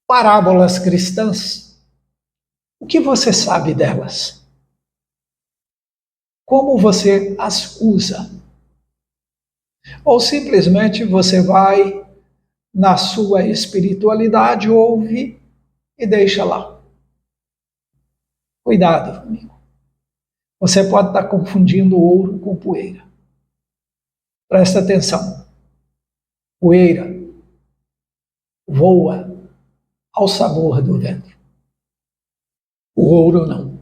Parábolas cristãs, o que você sabe delas? Como você as usa? Ou simplesmente você vai na sua espiritualidade, ouve e deixa lá? Cuidado, amigo. Você pode estar confundindo ouro com poeira. Presta atenção. Poeira voa ao sabor do vento. O ouro não.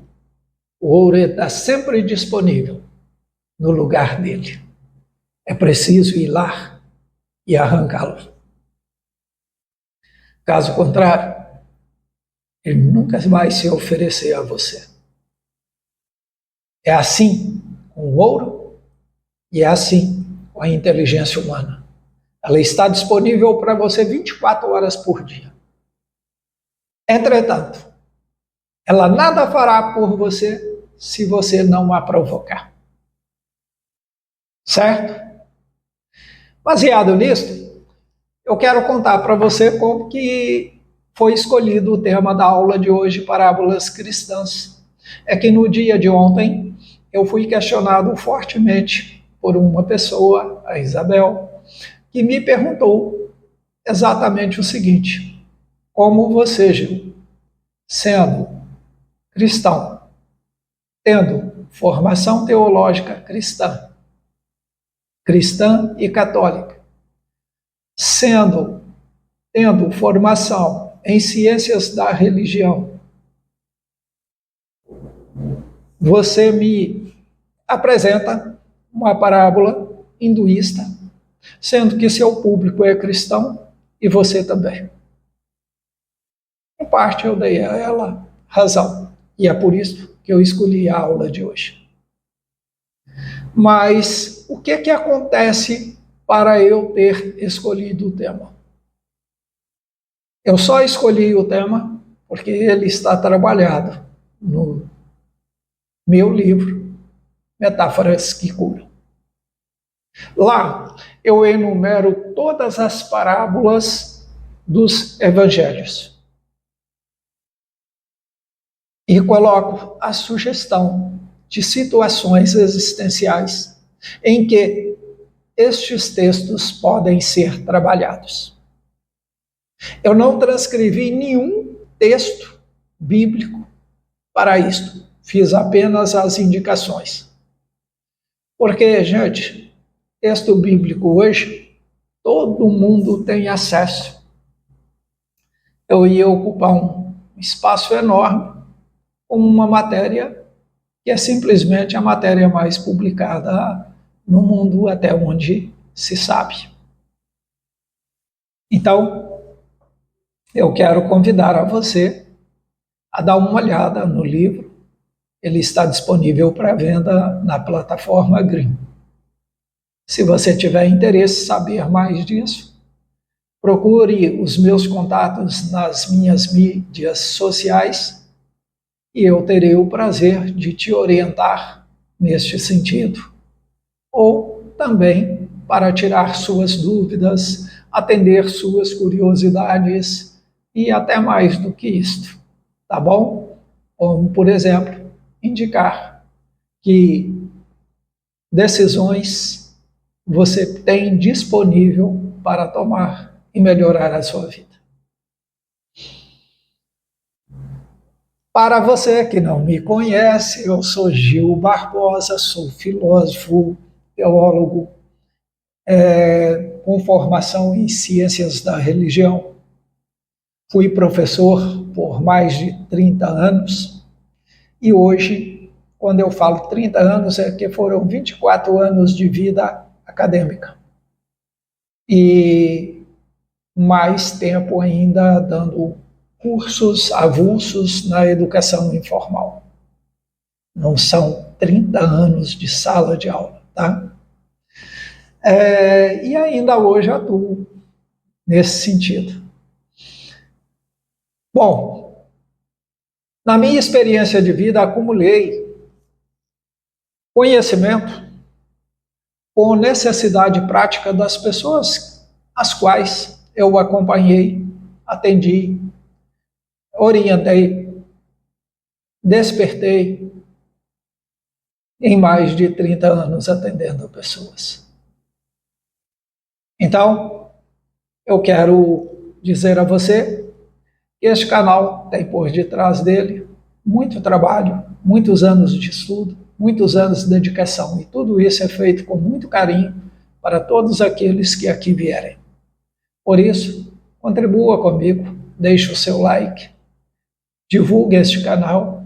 O ouro está sempre disponível no lugar dele. É preciso ir lá e arrancá-lo. Caso contrário, ele nunca vai se oferecer a você. É assim com o ouro e é assim com a inteligência humana. Ela está disponível para você 24 horas por dia. Entretanto, ela nada fará por você se você não a provocar. Certo? Baseado nisto, eu quero contar para você como que foi escolhido o tema da aula de hoje, parábolas cristãs. É que no dia de ontem eu fui questionado fortemente por uma pessoa, a Isabel, que me perguntou exatamente o seguinte: como você, Gil, sendo cristão, tendo formação teológica cristã e católica, tendo formação em ciências da religião, você me apresenta uma parábola hinduísta, sendo que seu público é cristão e você também. Em parte eu dei a ela razão, e é por isso que eu escolhi a aula de hoje. Mas o que acontece para eu ter escolhido o tema? Eu só escolhi o tema porque ele está trabalhado no meu livro, Metáforas que Curam. Lá eu enumero todas as parábolas dos evangelhos e coloco a sugestão de situações existenciais em que estes textos podem ser trabalhados. Eu não transcrevi nenhum texto bíblico para isto, fiz apenas as indicações. Porque, gente, texto bíblico hoje, todo mundo tem acesso. Eu ia ocupar um espaço enorme com uma matéria que é simplesmente a matéria mais publicada no mundo até onde se sabe. Então, eu quero convidar a você a dar uma olhada no livro. Ele está disponível para venda na plataforma Green. Se você tiver interesse em saber mais disso, procure os meus contatos nas minhas mídias sociais e eu terei o prazer de te orientar neste sentido. Ou também para tirar suas dúvidas, atender suas curiosidades e até mais do que isto, tá bom? Como, por exemplo, indicar que decisões você tem disponível para tomar e melhorar a sua vida. Para você que não me conhece, eu sou Gil Barbosa, sou filósofo, teólogo, com formação em ciências da religião. Fui professor por mais de 30 anos e hoje, quando eu falo 30 anos, é que foram 24 anos de vida acadêmica. E mais tempo ainda dando cursos avulsos na educação informal. Não são 30 anos de sala de aula, tá? E ainda hoje atuo nesse sentido. Bom, na minha experiência de vida, acumulei conhecimento com necessidade prática das pessoas às quais eu acompanhei, atendi orientei, despertei em mais de 30 anos atendendo pessoas. Então, eu quero dizer a você que este canal tem por detrás dele muito trabalho, muitos anos de estudo, muitos anos de dedicação, e tudo isso é feito com muito carinho para todos aqueles que aqui vierem. Por isso, contribua comigo, deixe o seu like, divulgue este canal,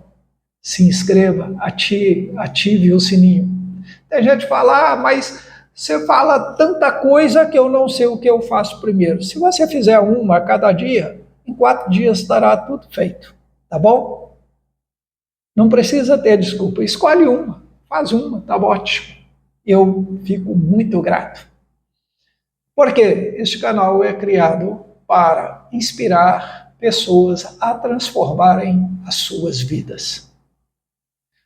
se inscreva, ative o sininho. Tem gente que fala, mas você fala tanta coisa que eu não sei o que eu faço primeiro. Se você fizer uma a cada dia, em 4 dias estará tudo feito, tá bom? Não precisa ter desculpa, escolhe uma, faz uma, tá ótimo. Eu fico muito grato. Porque este canal é criado para inspirar pessoas a transformarem as suas vidas.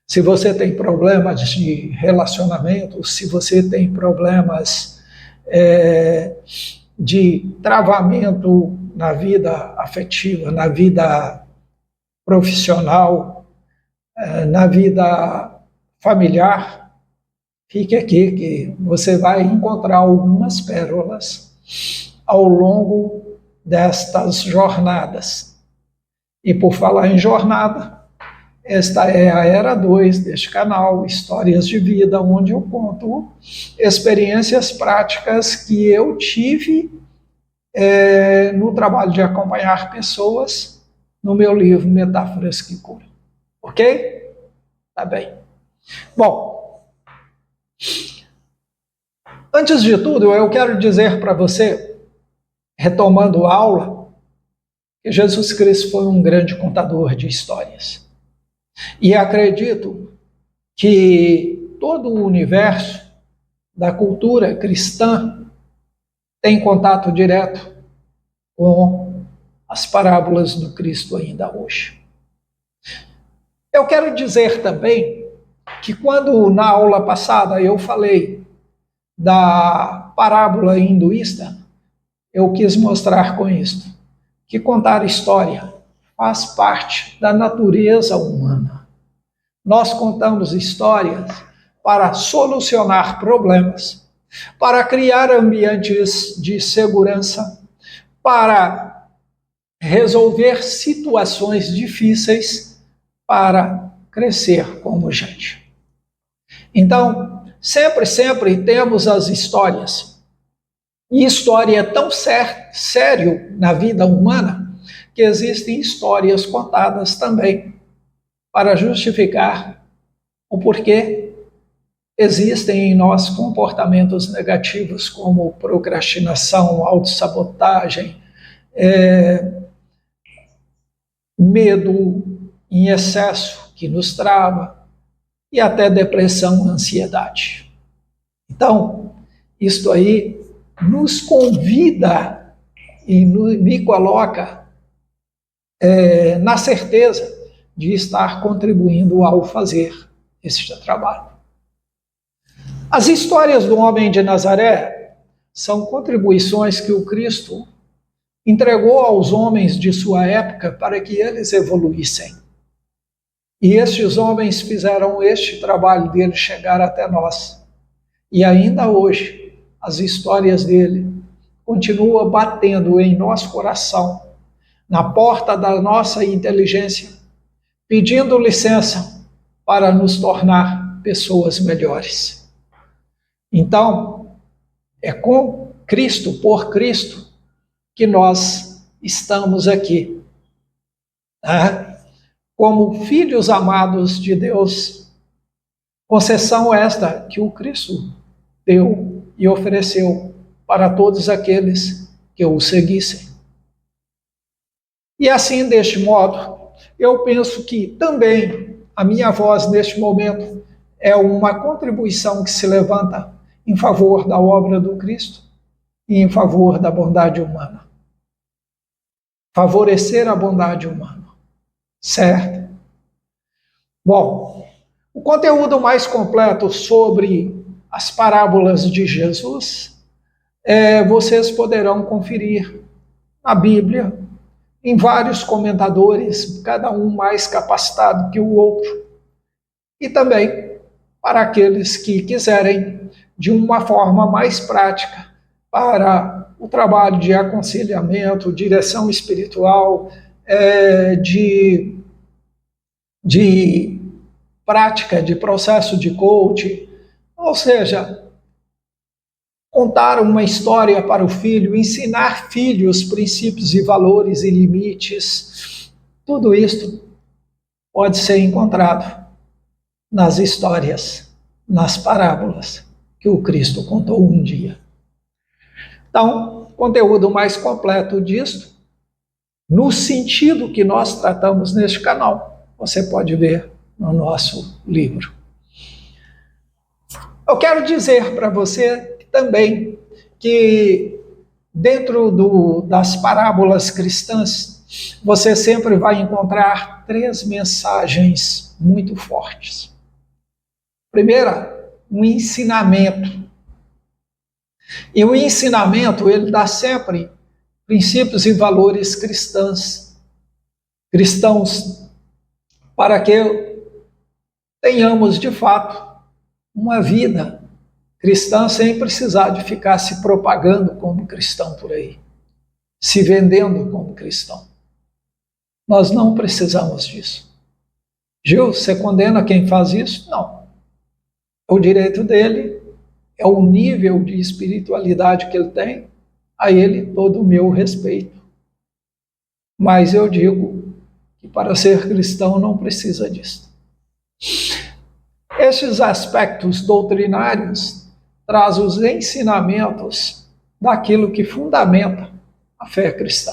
Se você tem problemas de relacionamento, se você tem problemas de travamento na vida afetiva, na vida profissional, na vida familiar, fique aqui que você vai encontrar algumas pérolas ao longo destas jornadas. E por falar em jornada, esta é a era 2 deste canal, Histórias de Vida, onde eu conto experiências práticas que eu tive no trabalho de acompanhar pessoas no meu livro Metáforas que Curam. Ok? Tá bem. Bom, antes de tudo, eu quero dizer para você, retomando a aula, que Jesus Cristo foi um grande contador de histórias. E acredito que todo o universo da cultura cristã tem contato direto com as parábolas do Cristo ainda hoje. Eu quero dizer também que quando na aula passada eu falei da parábola hinduísta, eu quis mostrar com isso que contar história faz parte da natureza humana. Nós contamos histórias para solucionar problemas, para criar ambientes de segurança, para resolver situações difíceis, para crescer como gente. Então, sempre temos as histórias. E história é tão sério na vida humana que existem histórias contadas também para justificar o porquê existem em nós comportamentos negativos como procrastinação, autossabotagem, medo em excesso que nos trava e até depressão, ansiedade. Então, isto aí nos convida e me coloca na certeza de estar contribuindo ao fazer este trabalho. As histórias do homem de Nazaré são contribuições que o Cristo entregou aos homens de sua época para que eles evoluíssem. E estes homens fizeram este trabalho dele chegar até nós. E ainda hoje, as histórias dele continuam batendo em nosso coração, na porta da nossa inteligência, pedindo licença para nos tornar pessoas melhores. Então, é com Cristo, por Cristo, que nós estamos aqui. Como filhos amados de Deus, concessão esta que o Cristo deu e ofereceu para todos aqueles que o seguissem. E assim, deste modo, eu penso que também a minha voz neste momento é uma contribuição que se levanta em favor da obra do Cristo e em favor da bondade humana. Favorecer a bondade humana, certo? Bom, o conteúdo mais completo sobre as parábolas de Jesus, vocês poderão conferir na Bíblia, em vários comentadores, cada um mais capacitado que o outro, e também para aqueles que quiserem, de uma forma mais prática, para o trabalho de aconselhamento, direção espiritual, de prática, de processo de coaching, ou seja, contar uma história para o filho, ensinar filhos princípios e valores e limites, tudo isto pode ser encontrado nas histórias, nas parábolas que o Cristo contou um dia. Então, conteúdo mais completo disto, no sentido que nós tratamos neste canal, você pode ver no nosso livro. Eu quero dizer para você também que dentro das parábolas cristãs, você sempre vai encontrar 3 mensagens muito fortes. Primeira, um ensinamento. E o ensinamento, ele dá sempre princípios e valores cristãos, para que tenhamos, de fato, uma vida cristã sem precisar de ficar se propagando como cristão por aí, se vendendo como cristão. Nós não precisamos disso. Gil, você condena quem faz isso? Não. É o direito dele, é o nível de espiritualidade que ele tem, a ele todo o meu respeito. Mas eu digo que para ser cristão não precisa disso. Estes aspectos doutrinários trazem os ensinamentos daquilo que fundamenta a fé cristã.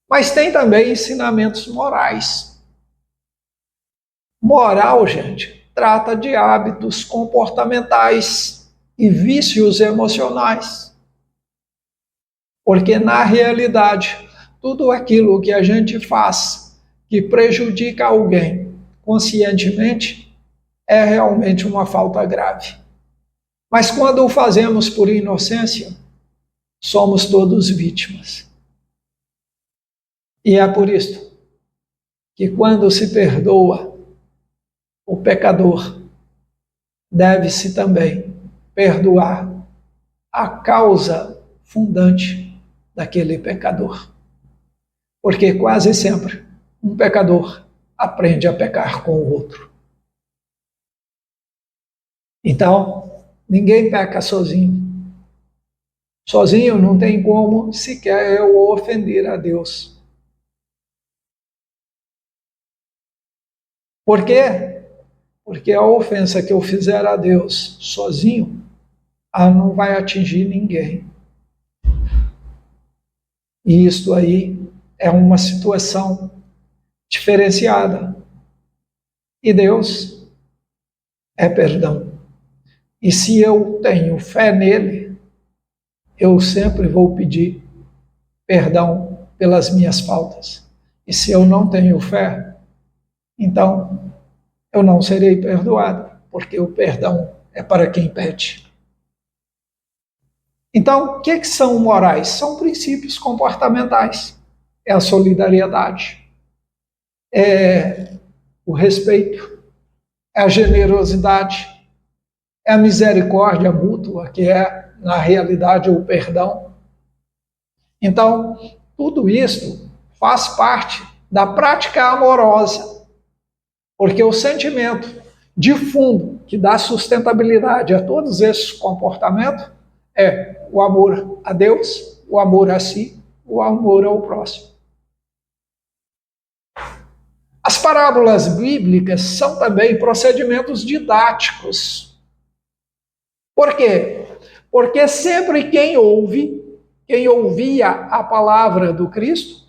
Mas tem também ensinamentos morais. Moral, gente, trata de hábitos comportamentais e vícios emocionais. Porque, na realidade, tudo aquilo que a gente faz que prejudica alguém conscientemente é realmente uma falta grave. Mas quando o fazemos por inocência, somos todos vítimas. E é por isso que quando se perdoa o pecador, deve-se também perdoar a causa fundante daquele pecador. Porque quase sempre um pecador aprende a pecar com o outro. Então, ninguém peca sozinho. Sozinho não tem como sequer eu ofender a Deus. Por quê? Porque a ofensa que eu fizer a Deus sozinho, ela não vai atingir ninguém. E isto aí é uma situação diferenciada. E Deus é perdão. E se eu tenho fé nele, eu sempre vou pedir perdão pelas minhas faltas. E se eu não tenho fé, então eu não serei perdoado, porque o perdão é para quem pede. Então, o que são morais? São princípios comportamentais. É a solidariedade, é o respeito, é a generosidade, é a misericórdia mútua, que é, na realidade, o perdão. Então, tudo isso faz parte da prática amorosa, porque o sentimento de fundo que dá sustentabilidade a todos esses comportamentos é o amor a Deus, o amor a si, o amor ao próximo. As parábolas bíblicas são também procedimentos didáticos. Por quê? Porque sempre quem ouvia a palavra do Cristo,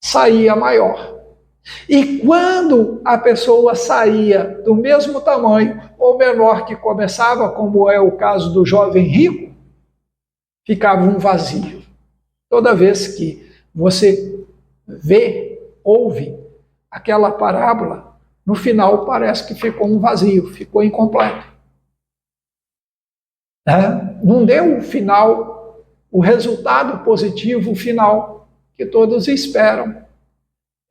saía maior. E quando a pessoa saía do mesmo tamanho ou menor que começava, como é o caso do jovem rico, ficava um vazio. Toda vez que você ouve aquela parábola, no final parece que ficou um vazio, ficou incompleto. Não deu o final, o resultado positivo final que todos esperam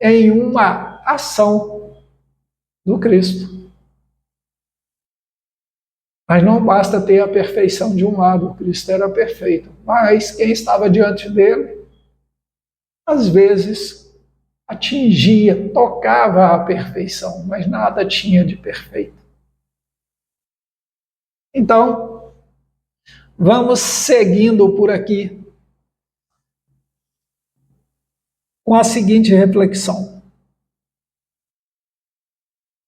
em uma ação do Cristo. Mas não basta ter a perfeição de um lado, o Cristo era perfeito, mas quem estava diante dele, às vezes, atingia, tocava a perfeição, mas nada tinha de perfeito. Então, vamos seguindo por aqui com a seguinte reflexão.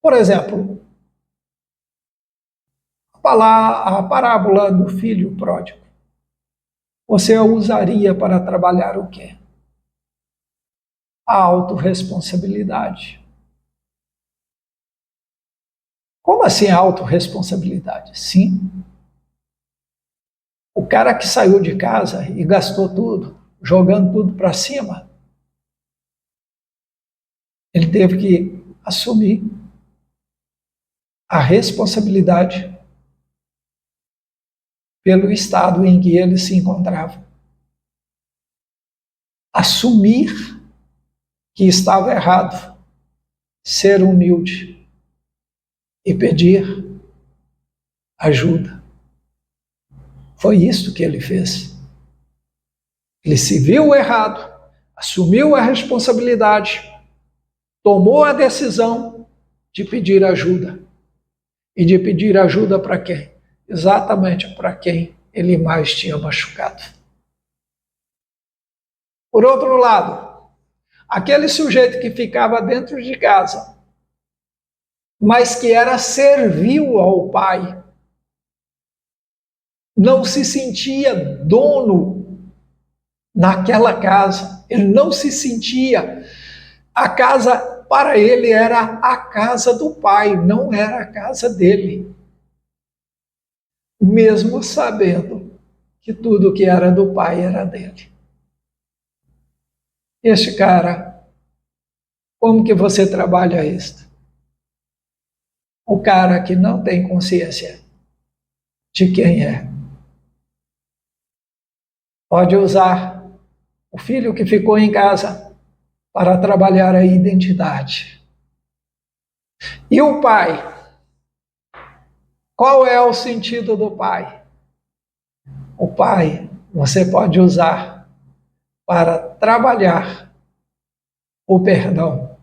Por exemplo, a parábola do filho pródigo. Você a usaria para trabalhar o quê? A autorresponsabilidade. Como assim a autorresponsabilidade? Sim. O cara que saiu de casa e gastou tudo, jogando tudo para cima, ele teve que assumir a responsabilidade pelo estado em que ele se encontrava. Assumir que estava errado, ser humilde e pedir ajuda. Foi isso que ele fez. Ele se viu errado, assumiu a responsabilidade, tomou a decisão de pedir ajuda. E de pedir ajuda para quem? Exatamente para quem ele mais tinha machucado. Por outro lado, aquele sujeito que ficava dentro de casa, mas que era servil ao pai, não se sentia dono naquela casa, ele não se sentia, a casa para ele era a casa do pai, não era a casa dele. Mesmo sabendo que tudo que era do pai era dele. Este cara, como que você trabalha isto? O cara que não tem consciência de quem é. Pode usar o filho que ficou em casa para trabalhar a identidade. E o pai? Qual é o sentido do pai? O pai você pode usar para trabalhar o perdão.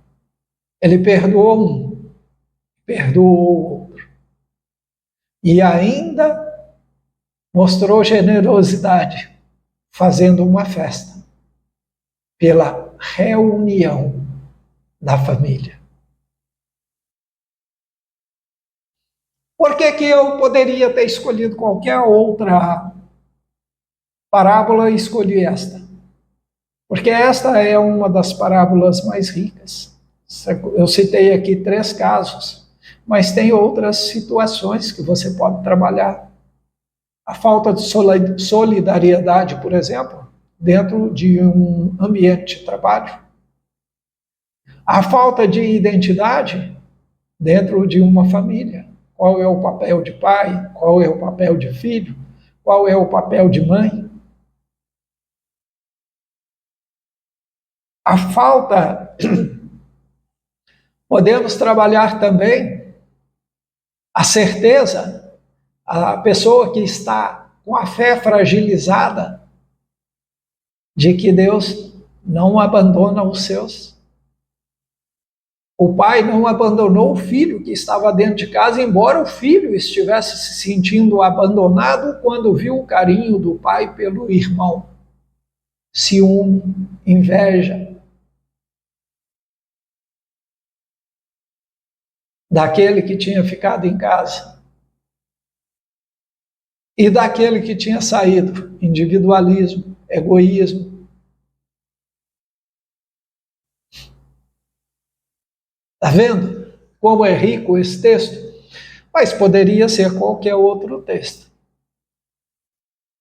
Ele perdoou um, perdoou o outro. E ainda mostrou generosidade, fazendo uma festa pela reunião da família. Por que eu poderia ter escolhido qualquer outra parábola e escolhi esta? Porque esta é uma das parábolas mais ricas. Eu citei aqui 3 casos, mas tem outras situações que você pode trabalhar. A falta de solidariedade, por exemplo, dentro de um ambiente de trabalho. A falta de identidade dentro de uma família. Qual é o papel de pai? Qual é o papel de filho? Qual é o papel de mãe? A falta. Podemos trabalhar também a certeza, a pessoa que está com a fé fragilizada, de que Deus não abandona os seus. O pai não abandonou o filho que estava dentro de casa, embora o filho estivesse se sentindo abandonado quando viu o carinho do pai pelo irmão. Ciúme, inveja. Daquele que tinha ficado em casa. E daquele que tinha saído. Individualismo, egoísmo. Está vendo como é rico esse texto? Mas poderia ser qualquer outro texto.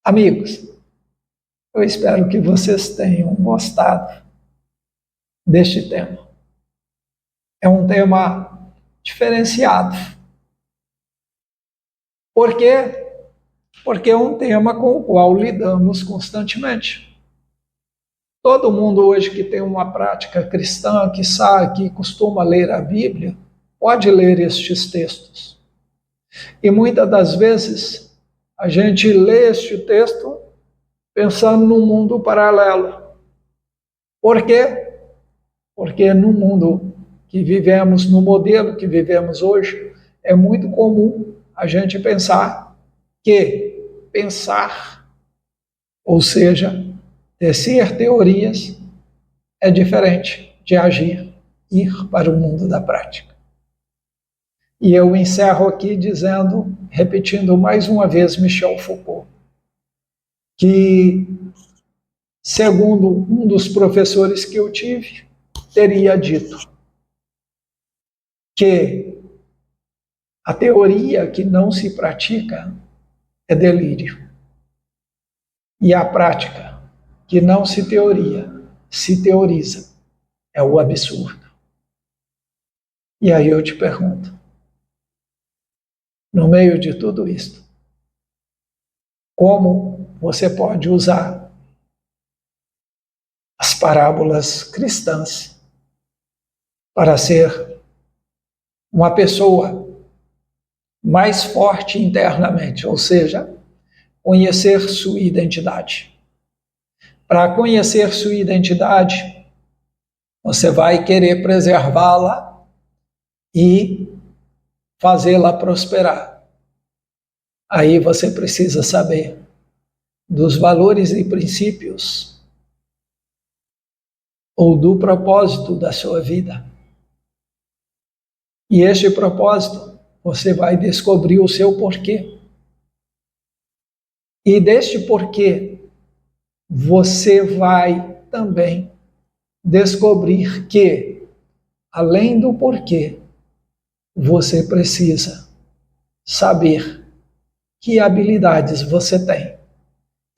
Amigos, eu espero que vocês tenham gostado deste tema. É um tema diferenciado. Por quê? Porque é um tema com o qual lidamos constantemente. Todo mundo hoje que tem uma prática cristã, que sabe, que costuma ler a Bíblia, pode ler estes textos. E muitas das vezes a gente lê este texto pensando num mundo paralelo. Por quê? Porque no mundo que vivemos, no modelo que vivemos hoje, é muito comum a gente pensar, ou seja, tecer teorias, é diferente de agir, ir para o mundo da prática. E eu encerro aqui dizendo, repetindo mais uma vez Michel Foucault, que, segundo um dos professores que eu tive, teria dito que a teoria que não se pratica é delírio. E a prática que não se teoriza, é o absurdo. E aí eu te pergunto, no meio de tudo isto, como você pode usar as parábolas cristãs para ser uma pessoa mais forte internamente, ou seja, conhecer sua identidade. Para conhecer sua identidade, você vai querer preservá-la e fazê-la prosperar. Aí você precisa saber dos valores e princípios ou do propósito da sua vida. E este propósito, você vai descobrir o seu porquê. E deste porquê, você vai também descobrir que, além do porquê, você precisa saber que habilidades você tem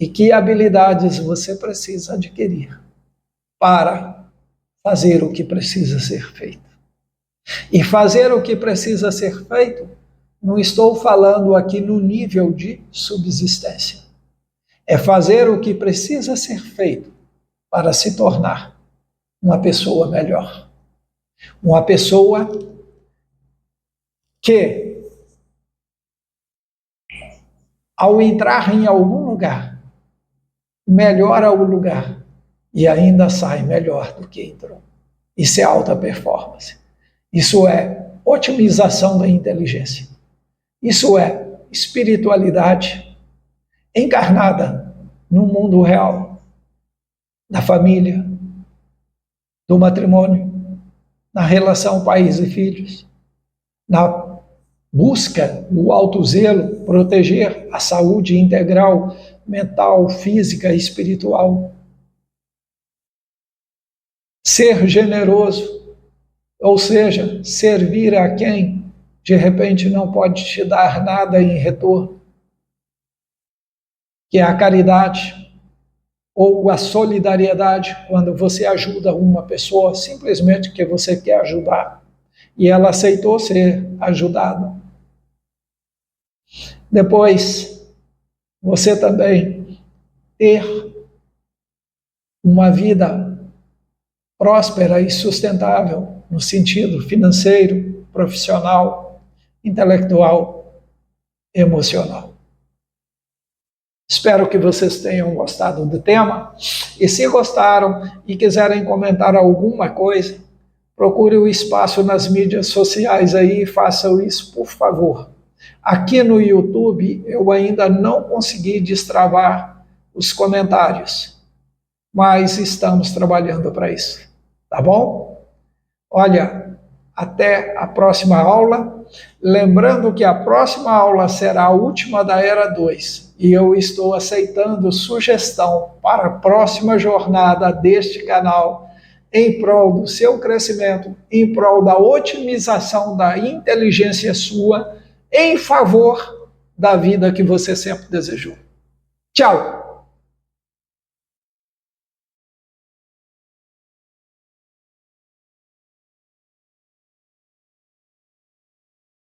e que habilidades você precisa adquirir para fazer o que precisa ser feito. E fazer o que precisa ser feito, não estou falando aqui no nível de subsistência. É fazer o que precisa ser feito para se tornar uma pessoa melhor. Uma pessoa que, ao entrar em algum lugar, melhora o lugar e ainda sai melhor do que entrou. Isso é alta performance. Isso é otimização da inteligência. Isso é espiritualidade encarnada no mundo real, da família, do matrimônio, na relação pais e filhos, na busca do alto zelo, proteger a saúde integral, mental, física e espiritual. Ser generoso, ou seja, servir a quem de repente não pode te dar nada em retorno, que é a caridade ou a solidariedade, quando você ajuda uma pessoa simplesmente porque você quer ajudar e ela aceitou ser ajudada. Depois, você também ter uma vida próspera e sustentável no sentido financeiro, profissional, intelectual, emocional. Espero que vocês tenham gostado do tema e se gostaram e quiserem comentar alguma coisa, procure o espaço nas mídias sociais aí e façam isso, por favor. Aqui no YouTube eu ainda não consegui destravar os comentários, mas estamos trabalhando para isso, tá bom? Olha, até a próxima aula. Lembrando que a próxima aula será a última da Era 2 e eu estou aceitando sugestão para a próxima jornada deste canal em prol do seu crescimento, em prol da otimização da inteligência sua, em favor da vida que você sempre desejou. Tchau!